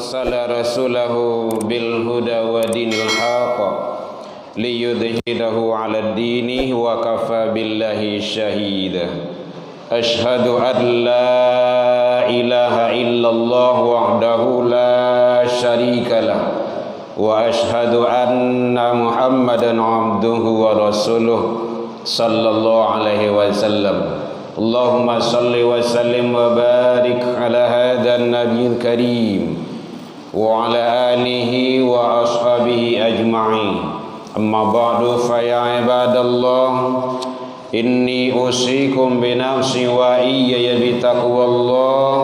أرسل رسوله بالهدى ودين الحق ليظهره على الدين وكفى بالله شهيدا أشهد أن لا إله إلا الله وحده لا شريك له وأشهد أن محمدا عبده ورسوله صلى الله عليه وسلم اللهم صل وسلم وبارك على هذا النبي الكريم وعلى آله وأصحابه أجمعين أما بعد فيا عباد الله إني أوصيكم بنفسي وإياي بتقوى الله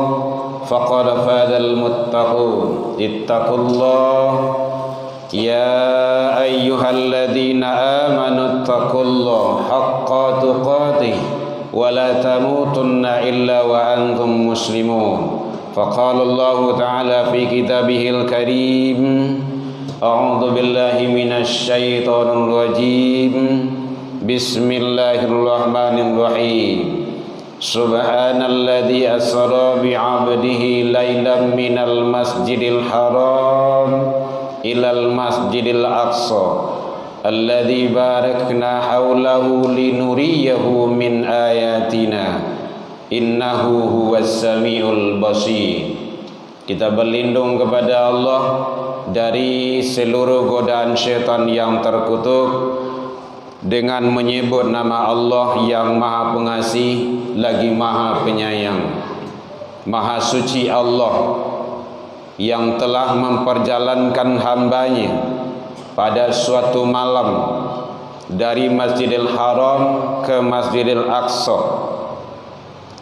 فقد فاز المتقون اتقوا الله يا أيها الذين آمنوا اتقوا الله حق تقاته ولا تموتن إلا وأنتم مسلمون فقال الله تعالى في كتابه الكريم أعوذ بالله من الشيطان الرجيم بسم الله الرحمن الرحيم سبحان الذي أسرى بعبده ليلا من المسجد الحرام إلى المسجد الأقصى الذي باركنا حوله لنريه من آياتنا إنه هو السميع البصير. Kita berlindung kepada Allah dari seluruh godaan syaitan yang terkutuk dengan menyebut nama Allah yang Maha Pengasih lagi Maha Penyayang. Maha suci Allah yang telah memperjalankan hambanya pada suatu malam dari Masjidil Haram ke Masjidil Aqsa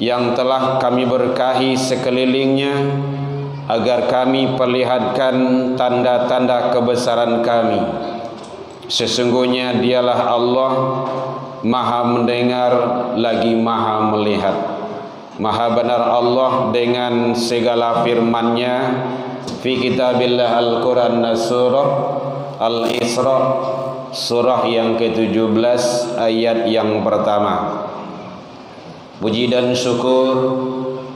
yang telah kami berkahi sekelilingnya agar kami perlihatkan tanda-tanda kebesaran kami. Sesungguhnya dialah Allah Maha mendengar lagi Maha melihat. Maha benar Allah dengan segala firman-Nya fi kitabillah Al-Quran surah Al-Isra surah yang ke-17 ayat yang pertama. Puji dan syukur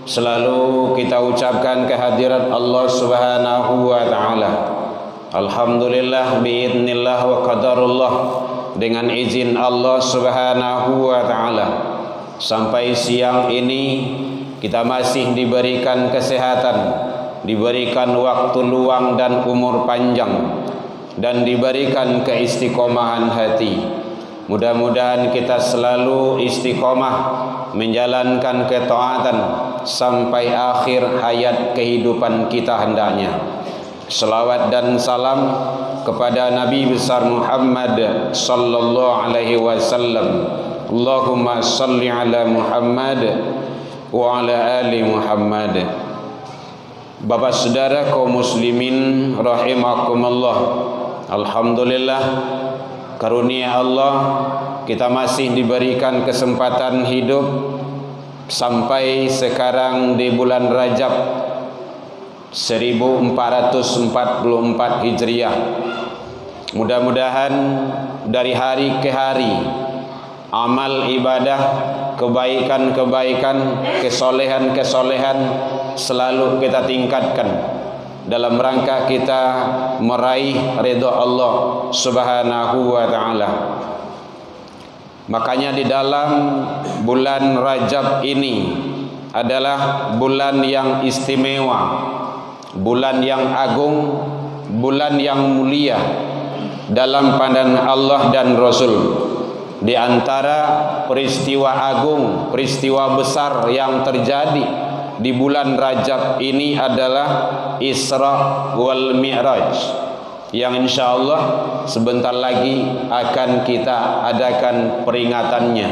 selalu kita ucapkan kehadirat Allah Subhanahu wa taala. Alhamdulillah biidznillah wa qadarullah, dengan izin Allah Subhanahu wa taala sampai siang ini kita masih diberikan kesehatan, diberikan waktu luang dan umur panjang, dan diberikan keistiqomahan hati. Mudah-mudahan kita selalu istiqomah menjalankan ketaatan sampai akhir hayat kehidupan kita hendaknya. Selawat dan salam kepada Nabi besar Muhammad sallallahu alaihi wasallam. Allahumma salli ala Muhammad wa ala ali Muhammad. Bapak saudara kaum muslimin rahimakumullah, alhamdulillah karunia Allah kita masih diberikan kesempatan hidup sampai sekarang di bulan Rajab 1444 Hijriah. Mudah-mudahan dari hari ke hari amal ibadah, kebaikan-kebaikan, kesolehan-kesolehan selalu kita tingkatkan dalam rangka kita meraih ridha Allah Subhanahu wa taala. Makanya di dalam bulan Rajab ini adalah bulan yang istimewa, bulan yang agung, bulan yang mulia dalam pandangan Allah dan Rasul. Di antara peristiwa agung, peristiwa besar yang terjadi di bulan Rajab ini adalah Isra wal Mi'raj, yang insyaallah sebentar lagi akan kita adakan peringatannya.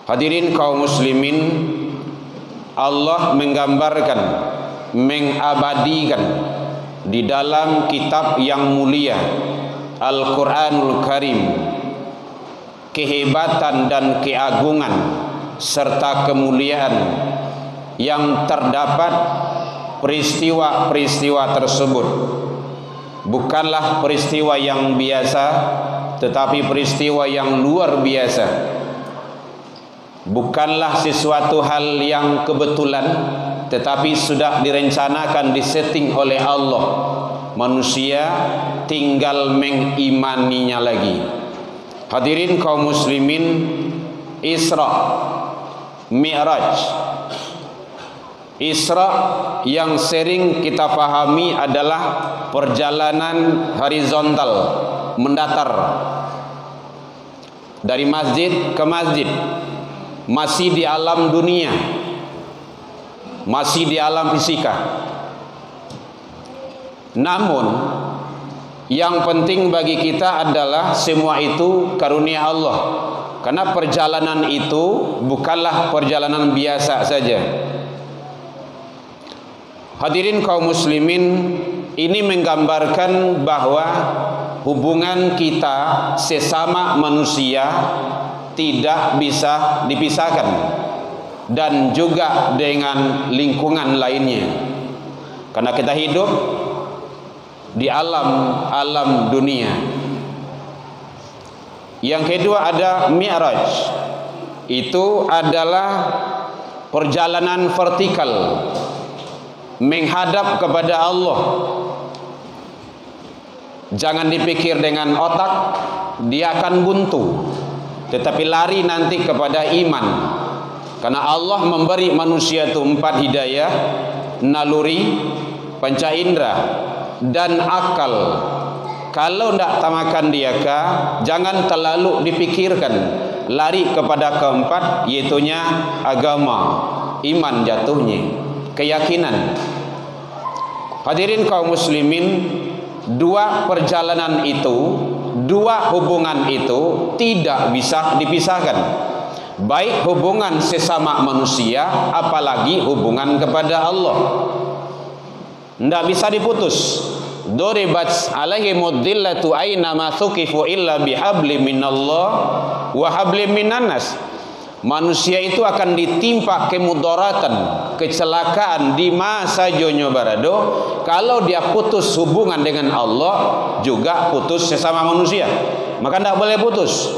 Hadirin kaum muslimin, Allah menggambarkan, mengabadikan di dalam kitab yang mulia Al-Quranul Karim kehebatan dan keagungan serta kemuliaan yang terdapat peristiwa-peristiwa tersebut. Bukanlah peristiwa yang biasa, tetapi peristiwa yang luar biasa. Bukanlah sesuatu hal yang kebetulan, tetapi sudah direncanakan, disetting oleh Allah. Manusia tinggal mengimaninya lagi. Hadirin kaum muslimin, Isra, Mi'raj. Isra yang sering kita pahami adalah perjalanan horizontal, mendatar dari masjid ke masjid, masih di alam dunia, masih di alam fisika. Namun yang penting bagi kita adalah semua itu karunia Allah, karena perjalanan itu bukanlah perjalanan biasa saja. Hadirin kaum muslimin, ini menggambarkan bahwa hubungan kita sesama manusia tidak bisa dipisahkan, dan juga dengan lingkungan lainnya, karena kita hidup di alam dunia. Yang kedua ada Mi'raj. Itu adalah perjalanan vertikal menghadap kepada Allah. Jangan dipikir dengan otak, dia akan buntu, tetapi lari nanti kepada iman. Karena Allah memberi manusia itu 4 hidayah: naluri, panca indera, dan akal. Kalau tidak tamakan diaka, jangan terlalu dipikirkan, lari kepada keempat, yaitunya agama, iman jatuhnya, keyakinan. Hadirin kaum muslimin, dua perjalanan itu, dua hubungan itu tidak bisa dipisahkan, baik hubungan sesama manusia, apalagi hubungan kepada Allah. Tidak bisa diputus. Duribat alaihimud dhillatu aina ma thuqifu illa bihablim minallah wa hablim minannas. Manusia itu akan ditimpa kemudaratan, kecelakaan di masa jonyo barado kalau dia putus hubungan dengan Allah, juga putus sesama manusia. Maka tidak boleh putus.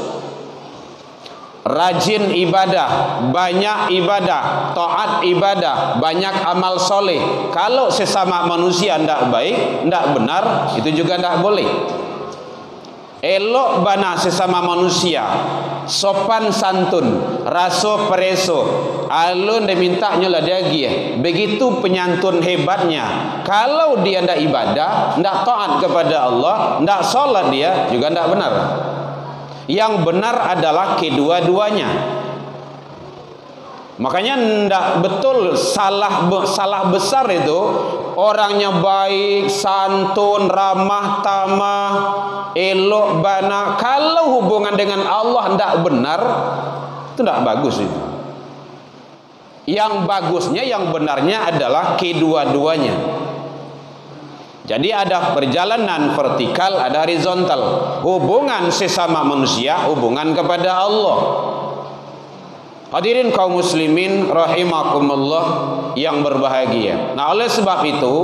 Rajin ibadah, banyak ibadah, taat ibadah, banyak amal soleh. Kalau sesama manusia tidak baik, tidak benar, itu juga tidak boleh. Elok bana sesama manusia, sopan santun, raso pereso, alun dia minta nyola dia gia. Begitu penyantun hebatnya. Kalau dia tidak ibadah, tidak taat kepada Allah, tidak sholat, dia juga tidak benar. Yang benar adalah kedua-duanya. Makanya tidak betul, salah besar itu orangnya baik, santun, ramah tamah, elok bana. Kalau hubungan dengan Allah tidak benar, itu tidak bagus itu. Yang bagusnya, yang benarnya adalah kedua-duanya. Jadi ada perjalanan vertikal, ada horizontal. Hubungan sesama manusia, hubungan kepada Allah. Hadirin kaum muslimin rahimakumullah yang berbahagia. Nah, oleh sebab itu,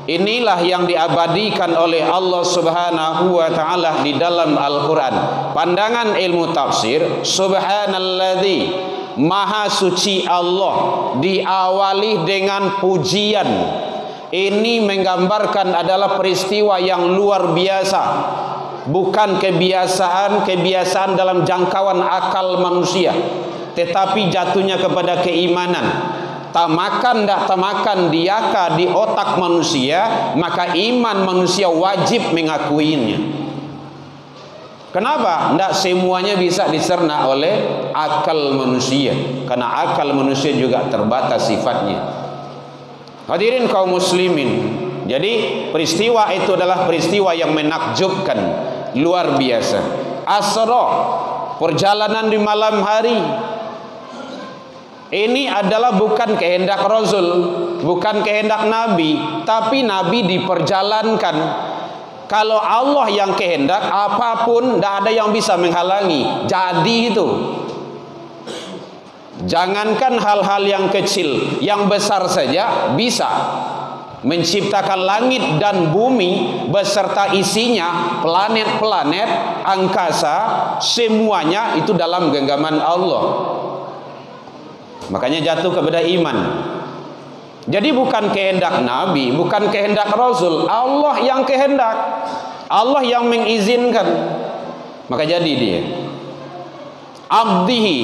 inilah yang diabadikan oleh Allah Subhanahu wa taala di dalam Al-Qur'an. Pandangan ilmu tafsir, subhanalladzi, maha suci Allah, diawali dengan pujian. Ini menggambarkan adalah peristiwa yang luar biasa, bukan kebiasaan dalam jangkauan akal manusia, tetapi jatuhnya kepada keimanan. Tamakan tak tamakan diaka di otak manusia, maka iman manusia wajib mengakuinya. Kenapa? Tidak semuanya bisa dicerna oleh akal manusia, karena akal manusia juga terbatas sifatnya. Hadirin kaum muslimin, jadi peristiwa itu adalah peristiwa yang menakjubkan, luar biasa. Asra, perjalanan di malam hari. Ini adalah bukan kehendak Rasul, bukan kehendak Nabi, tapi Nabi diperjalankan. Kalau Allah yang kehendak, apapun tidak ada yang bisa menghalangi. Jadi itu. Jangankan hal-hal yang kecil, yang besar saja bisa. Menciptakan langit dan bumi beserta isinya, planet-planet, angkasa, semuanya itu dalam genggaman Allah. Makanya jatuh kepada iman. Jadi bukan kehendak Nabi, bukan kehendak Rasul, Allah yang kehendak, Allah yang mengizinkan. Maka jadi dia. Abdihi,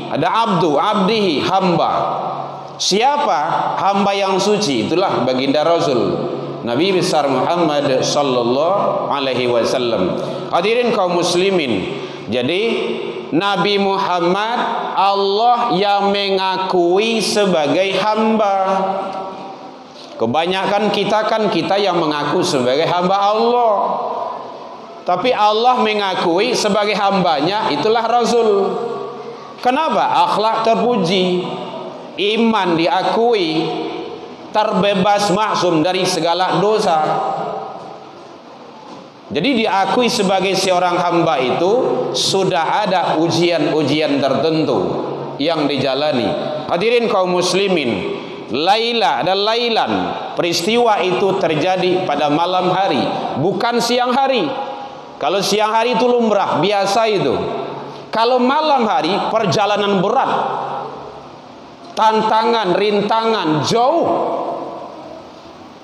ada abdu, abdihi, hamba. Siapa hamba yang suci? Itulah baginda Rasul Nabi besar Muhammad sallallahu alaihi wasallam. Hadirin kaum muslimin, jadi Nabi Muhammad Allah yang mengakui sebagai hamba. Kebanyakan kita yang mengaku sebagai hamba Allah, tapi Allah mengakui sebagai hambanya, itulah Rasul. Kenapa? Akhlak terpuji, iman diakui, terbebas maksum dari segala dosa. Jadi diakui sebagai seorang hamba itu sudah ada ujian-ujian tertentu yang dijalani. Hadirin kaum muslimin, Laila dan Lailan, peristiwa itu terjadi pada malam hari, bukan siang hari. Kalau siang hari itu lumrah, biasa itu. Kalau malam hari perjalanan berat, tantangan, rintangan jauh.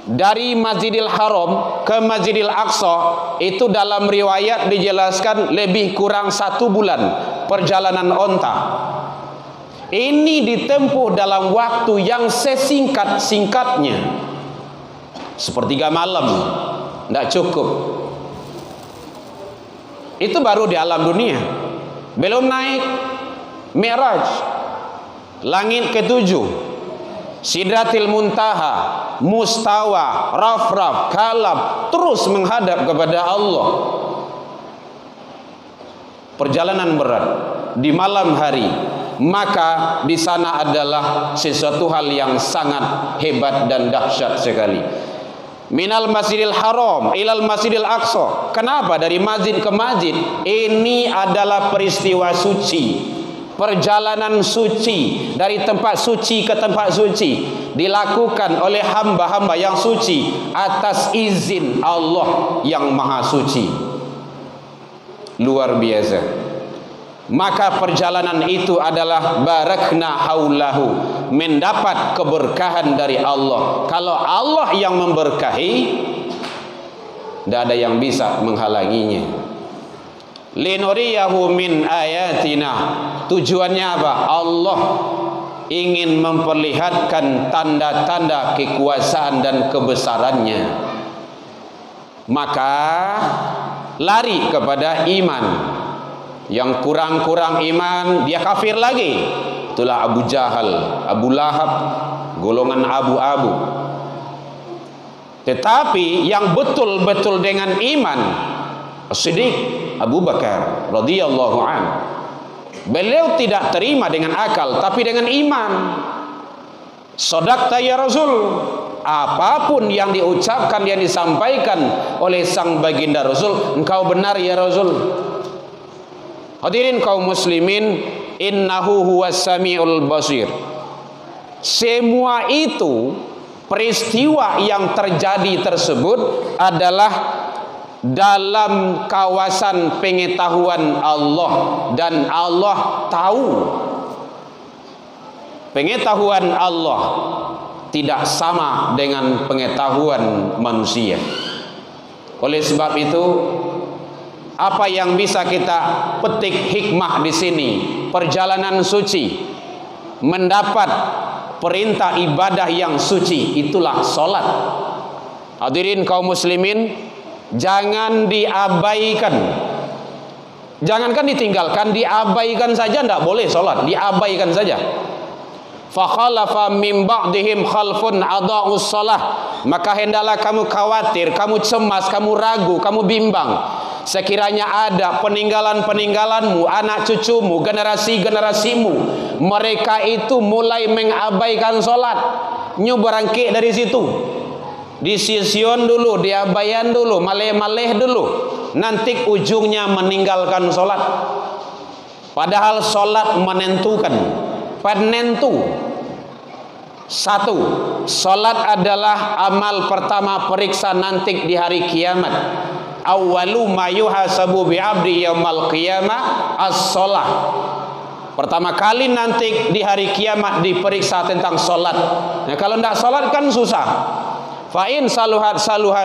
Dari Masjidil Haram ke Masjidil Aqsa itu dalam riwayat dijelaskan lebih kurang 1 bulan perjalanan onta. Ini ditempuh dalam waktu yang sesingkat-singkatnya, sepertiga malam, tidak cukup. Itu baru di alam dunia, belum naik Mi'raj, langit ke-7, Sidratil Muntaha, Mustawa, Rafraf, Kalam, terus menghadap kepada Allah. Perjalanan berat di malam hari, maka di sana adalah sesuatu hal yang sangat hebat dan dahsyat sekali. Minal Masjidil Haram ilal Masjidil Aqsa. Kenapa dari masjid ke masjid? Ini adalah peristiwa suci, perjalanan suci dari tempat suci ke tempat suci, dilakukan oleh hamba-hamba yang suci atas izin Allah yang maha suci. Luar biasa. Maka perjalanan itu adalah barakna haulahu, mendapat keberkahan dari Allah. Kalau Allah yang memberkahi, tidak ada yang bisa menghalanginya. Linuriyahu min ayatina. Tujuannya apa? Allah ingin memperlihatkan tanda-tanda kekuasaan dan kebesarannya. Maka lari kepada iman. Yang kurang-kurang iman, dia kafir lagi. Itulah Abu Jahal, Abu Lahab, golongan abu-abu. Tetapi yang betul-betul dengan iman, As-Siddiq Abu Bakar radhiyallahu an, beliau tidak terima dengan akal, tapi dengan iman. Shadaqta ya Rasul, apapun yang diucapkan, yang disampaikan oleh sang baginda Rasul, engkau benar ya Rasul. Hadirin kaum muslimin, innahu huwas samiul basir. Semua itu, peristiwa yang terjadi tersebut adalah dalam kawasan pengetahuan Allah, dan Allah tahu. Pengetahuan Allah tidak sama dengan pengetahuan manusia. Oleh sebab itu, apa yang bisa kita petik hikmah di sini? Perjalanan suci, mendapat perintah ibadah yang suci, itulah solat. Hadirin kaum muslimin, jangan diabaikan. Jangankan ditinggalkan, diabaikan saja tidak boleh solat, diabaikan saja. Fakhalafa min ba'dihim khalfun adaa'us shalah. Maka hendaklah kamu khawatir, kamu cemas, kamu ragu, kamu bimbang. Sekiranya ada peninggalan-peninggalanmu, anak cucumu, generasi-generasimu, mereka itu mulai mengabaikan solat. Nyu berangkik dari situ, disision dulu, diabaikan dulu, maleh-maleh dulu, nanti ujungnya meninggalkan solat. Padahal solat menentukan, penentu. Satu, solat adalah amal pertama periksa nanti di hari kiamat. Awwalu ma yuhasabu bi'abdi yaumal qiyamah as-shalah. Pertama kali nanti di hari kiamat diperiksa tentang solat. Nah, kalau tidak solat kan susah. Fa'in saluhat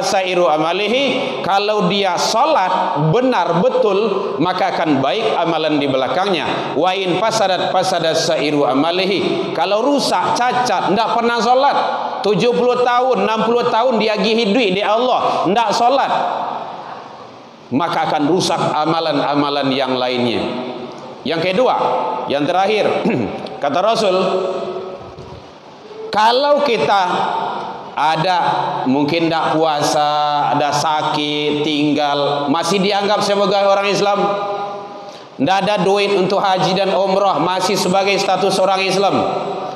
sairu amalihi, kalau dia solat benar betul maka akan baik amalan di belakangnya. Wa in fasadat sairu amalihi, kalau rusak cacat tidak pernah solat 70 tahun 60 tahun dia gigit duit di Allah tidak solat, maka akan rusak amalan-amalan yang lainnya. Yang kedua, yang terakhir, kata Rasul, kalau kita ada mungkin tidak puasa, ada sakit, tinggal, masih dianggap sebagai orang Islam, tidak ada duit untuk haji dan umrah, masih sebagai status orang Islam,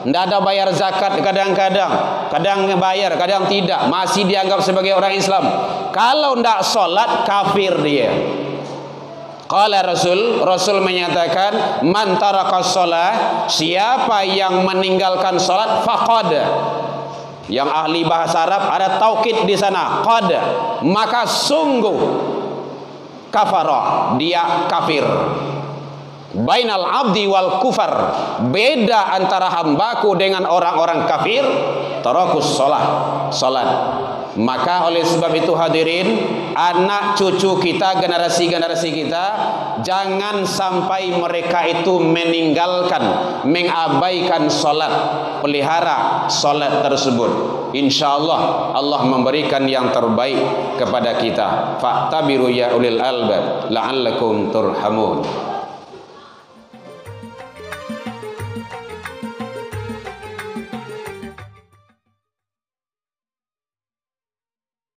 tidak ada bayar zakat, kadang-kadang bayar, kadang tidak, masih dianggap sebagai orang Islam. Kalau tidak solat, kafir dia. Qala Rasul menyatakan, man taraka shalah, siapa yang meninggalkan salat faqad. Yang ahli bahasa Arab ada taukid di sana, qad, maka sungguh kafara, dia kafir. Bainal abdi wal kufar, beda antara hambaku dengan orang-orang kafir, tarakus salat. Maka oleh sebab itu hadirin, anak cucu kita, generasi-generasi kita, jangan sampai mereka itu mengabaikan salat. Pelihara salat tersebut. InsyaAllah Allah memberikan yang terbaik kepada kita. Fa'tabiru ya ulil albab la'allakum turhamun.